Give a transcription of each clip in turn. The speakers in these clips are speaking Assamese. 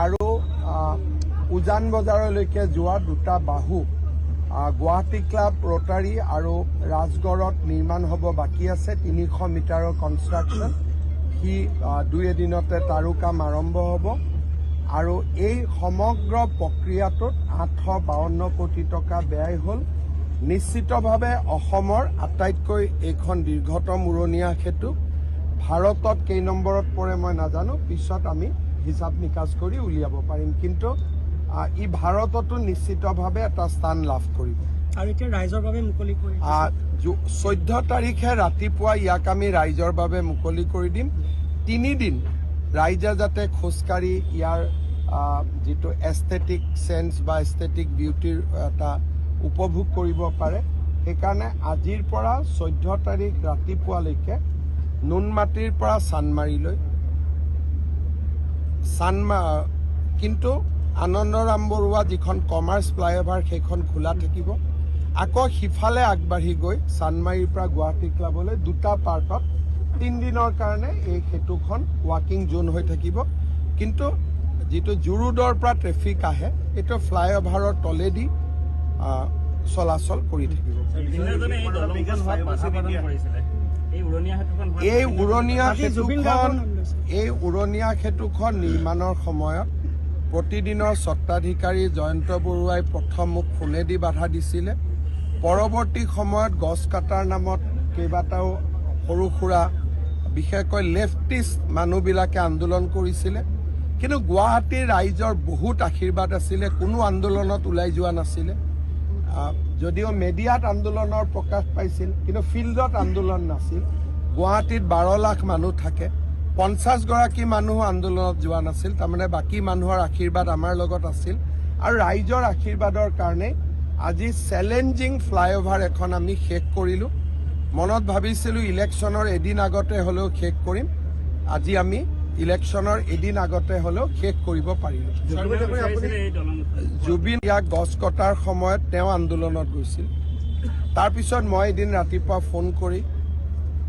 আৰু উজান বজাৰলৈকে যোৱা দুটা বাহু গুৱাহাটী ক্লাব ৰোটাৰী আৰু ৰাজগড়ত নিৰ্মাণ হ'ব বাকী আছে 300 মিটাৰৰ কনষ্ট্ৰাকশ্যন সি 2 এদিনতে তাৰো কাম আৰম্ভ হ'ব আৰু এই সমগ্ৰ প্ৰক্ৰিয়াটোত 852 কোটি টকা ব্যয় হ'ল নিশ্চিতভাৱে অসমৰ আটাইতকৈ এইখন দীৰ্ঘতম উৰণীয়া সেতু ভাৰতত কেই নম্বৰত পৰে মই নাজানো পিছত আমি হিচাপ নিকাচ কৰি উলিয়াব পাৰিম কিন্তু ই ভাৰততো নিশ্চিতভাৱে এটা স্থান লাভ কৰিব আৰু এতিয়া ৰাইজৰ বাবে মুকলি কৰি 14 তাৰিখে ৰাতিপুৱা ইয়াক আমি ৰাইজৰ বাবে মুকলি কৰি দিম 3 দিন ৰাইজে যাতে খোজকাঢ়ি ইয়াৰ যিটো এস্থেটিক সেন্স বা এস্থেটিক বিউটিৰ এটা উপভোগ কৰিব পাৰে সেইকাৰণে আজিৰ পৰা 14 তাৰিখ ৰাতিপুৱালৈকে নুনমাটিৰ পৰা চানমাৰীলৈ কিন্তু আনন্দৰাম বৰুৱা যিখন কমাৰ্চ ফ্লাইঅভাৰ সেইখন খোলা থাকিব আকৌ সিফালে আগবাঢ়ি গৈ চানমাৰীৰ পৰা গুৱাহাটী ক্লাবলৈ দুটা পাৰ্টত 3 দিনৰ কাৰণে এই সেতুখন ৱাকিং জোন হৈ থাকিব কিন্তু যিটো জুৰুডৰ পৰা ট্ৰেফিক আহে এইটো ফ্লাইঅভাৰৰ তলেদি চলাচল কৰি থাকিব এই উৰণীয়া সেতুখন নিৰ্মাণৰ সময়ত প্ৰতিদিনৰ স্বত্বাধিকাৰী জয়ন্ত বৰুৱাই প্ৰথম মোক ফোনেদি বাধা দিছিলে পৰৱৰ্তী সময়ত গছ কাটাৰ নামত কেইবাটাও সৰু সুৰা বিশেষকৈ লেফটিষ্ট মানুহবিলাকে আন্দোলন কৰিছিলে কিন্তু গুৱাহাটীৰ ৰাইজৰ বহুত আশীৰ্বাদ আছিলে কোনো আন্দোলনত ওলাই যোৱা নাছিলে যদিও মিডিয়াত আন্দোলনৰ প্ৰকাশ পাইছিল কিন্তু ফিল্ডত আন্দোলন নাছিল গুৱাহাটীত 12 লাখ মানুহ থাকে 50 গৰাকী মানুহ আন্দোলনত যোৱা নাছিল তাৰমানে বাকী মানুহৰ আশীৰ্বাদ আমাৰ লগত আছিল আৰু ৰাইজৰ আশীৰ্বাদৰ কাৰণে আজি চ্যালেঞ্জিং ফ্লাইঅভাৰ এখন আমি শেষ কৰিলোঁ মনত ভাবিছিলোঁ ইলেকশ্যনৰ এদিন আগতে হ'লেও শেষ কৰিম আজি আমি ইলেকশ্যনৰ এদিন আগতে হ'লেও শেষ কৰিব পাৰিলোঁ জুবিন ইয়াক গছ কটাৰ সময়ত তেওঁ আন্দোলনত গৈছিল তাৰপিছত মই এদিন ৰাতিপুৱা ফোন কৰি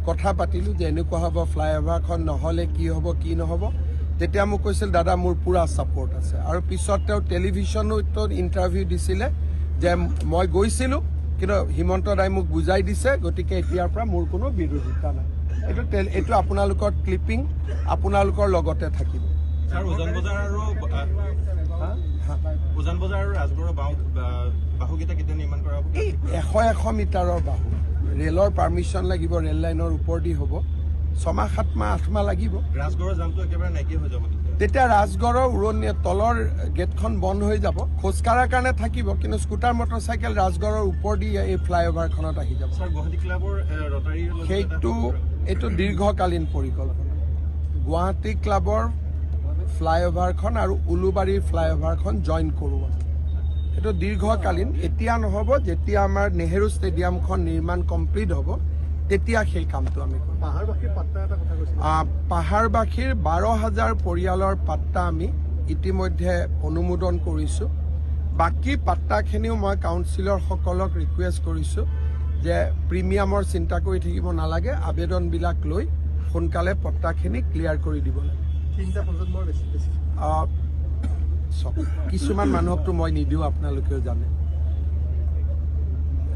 কথা পাতিলোঁ যে এনেকুৱা হ'ব ফ্লাইঅভাৰখন নহ'লে কি হ'ব কি নহ'ব তেতিয়া মোক কৈছিল দাদা মোৰ পুৰা ছাপোৰ্ট আছে আৰু পিছত তেওঁ টেলিভিশ্যনত ইণ্টাৰভিউ দিছিলে যে মই গৈছিলোঁ কিন্তু হিমন্ত দাই মোক বুজাই দিছে গতিকে এতিয়াৰ পৰা মোৰ কোনো বিৰোধিতা নাই এইটো আপোনালোকৰ ক্লিপিং আপোনালোকৰ লগতে থাকিব এই 100 মিটাৰৰ বাহু ৰেলৰ পাৰ্মিশ্যন লাগিব ৰেল লাইনৰ ওপৰেদি হ'ব 6 মাহ 7 মাহ 8 মাহ লাগিব তেতিয়া ৰাজগড়ৰ উৰণীয়া তলৰ গেটখন বন্ধ হৈ যাব খোজকাঢ়াৰ কাৰণে থাকিব কিন্তু স্কুটাৰ মটৰচাইকেল ৰাজগড়ৰ ওপৰেদি এই ফ্লাইঅভাৰখনত আহি যাব এইটো দীৰ্ঘকালীন পৰিকল্পনা গুৱাহাটী ক্লাবৰ ফ্লাইঅভাৰখন আৰু উলুবাৰীৰ ফ্লাইঅভাৰখন জইন কৰোঁ এইটো দীৰ্ঘকালীন এতিয়া নহ'ব যেতিয়া আমাৰ নেহেৰু ষ্টেডিয়ামখন নিৰ্মাণ কমপ্লিট হ'ব তেতিয়া সেই কামটো আমি কৰিম পাহাৰবাসীৰ 12,000 পৰিয়ালৰ পাট্টা আমি ইতিমধ্যে অনুমোদন কৰিছোঁ বাকী পাট্টাখিনিও মই কাউন্সিলৰসকলক ৰিকুৱেষ্ট কৰিছোঁ যে প্ৰিমিয়ামৰ চিন্তা কৰি থাকিব নালাগে আবেদনবিলাক লৈ সোনকালে পট্টাখিনি ক্লিয়াৰ কৰি দিব লাগে কিছুমান মানুহকতো মই নিদিওঁ আপোনালোকেও জানে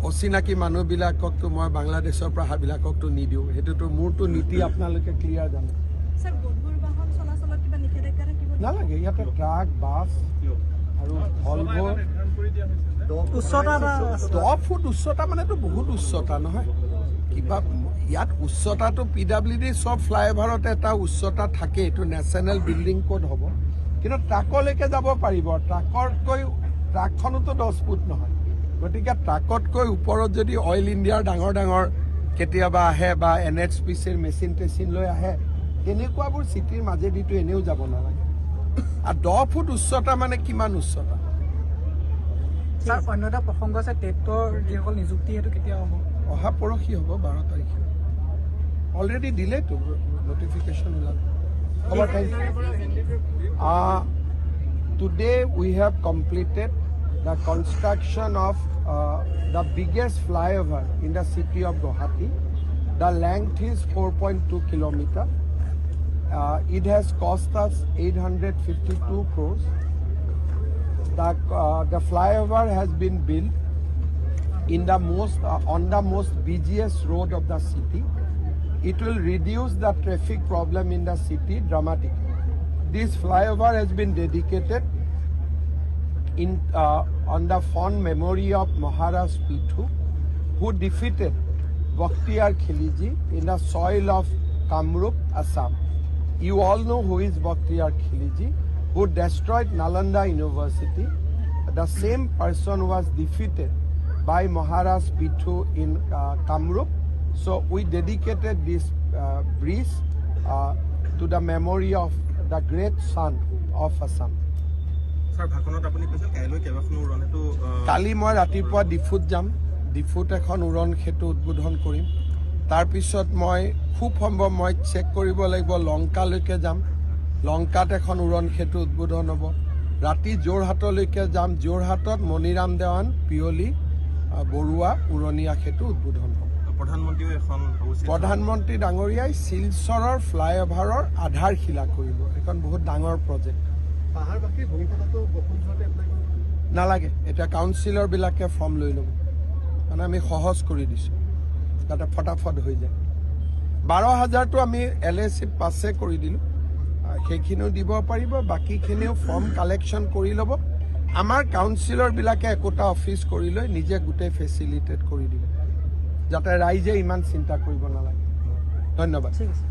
অচিনাকি মানুহবিলাককতো মই বাংলাদেশৰ পৰা অহাবিলাককতো নিদিওঁ সেইটোতো মোৰতো নীতি আপোনালোকে ক্লিয়াৰ জানে নালাগে ইয়াতে ট্ৰাক বাছ আৰু ভলভো 10 ফুট উচ্চতা মানেতো বহুত উচ্চতা নহয় কিবা ইয়াত উচ্চতাটো PWD সব ফ্লাইঅভাৰত এটা উচ্চতা থাকে এইটো নেশ্যনেল বিল্ডিং কোড হ'ব কিন্তু ট্ৰাকলৈকে যাব পাৰিব ট্ৰাকখনোতো 10 ফুট নহয় গতিকে ট্ৰাকতকৈ ওপৰত যদি অইল ইণ্ডিয়াৰ ডাঙৰ কেতিয়াবা আহে বা NHPCৰ মেচিন লৈ আহে তেনেকুৱাবোৰ চিটিৰ মাজেদিতো এনেও যাব নালাগে আৰু 10 ফুট উচ্চতা মানে কিমান উচ্চতা স্যাৰ অন্য এটা প্ৰসংগ আছে টেটৰ যিসকল নিযুক্তি সেইটো কেতিয়া হ'ব অহা পৰহি হ'ব 12 তাৰিখে অলৰেডি দিলেতো নটিফিকেশ্যন ওলাল today we have completed the construction of the biggest flyover in the city of Guwahati. The length is 4.2 kilometers It has cost us 852 crores. The flyover has been built in the on the most busiest road of the city. It will reduce the traffic problem in the city dramatically. This flyover has been dedicated on the fond memory of Maharaj Pithu, who defeated Bakhtiyar Khilji in the soil of Kamrup, Assam. You all know who is Bakhtiyar Khilji, who destroyed Nalanda University. The same person was defeated by Maharaj Pithu in Kamrup. So we dedicated this bridge to the memory of the great son of Assam. Sir ভাষণত আপুনি কৈছে কাইলৈ কেইবাখনো উৰণ এইটো কালি মই ৰাতিপুৱা ডিফুত যাম, ডিফুত এখন উৰণ সেতু উদ্বোধন কৰিম। তাৰপিছত মই খুব সম্ভৱ মই চেক কৰিব লাগিব লংকালৈকে যাম, লংকাত এখন উৰণ সেতু উদ্বোধন হ'ব। ৰাতি যোৰহাটলৈকে যাম, যোৰহাটত মণিৰাম দেৱান পিয়লি বৰুৱা উৰণীয়া সেতু উদ্বোধন হ'ব। প্ৰধানমন্ত্ৰীও এখন প্ৰধানমন্ত্ৰী ডাঙৰীয়াই শিলচৰৰ ফ্লাইঅভাৰৰ আধাৰশিলা কৰিব। এইখন বহুত ডাঙৰ প্ৰজেক্ট। পাহাৰবাসীৰ ভূমিপটাটো বসুন্ধৰাতে এপ্লাই কৰিব নালাগে, এতিয়া কাউন্সিলৰবিলাকে ফৰ্ম লৈ ল'ব, মানে আমি সহজ কৰি দিছোঁ যাতে ফটাফট হৈ যায়। 12,000টো আমি LACত পাছে কৰি দিলোঁ, সেইখিনিও দিব পাৰিব, বাকীখিনিও ফৰ্ম কালেকশ্যন কৰি ল'ব। আমাৰ কাউন্সিলৰবিলাকে একোটা অফিচ কৰি লৈ নিজে গোটেই ফেচিলিটেট কৰি দিব, যাতে ৰাইজে ইমান চিন্তা কৰিব নালাগে। ধন্যবাদ। ঠিক আছে।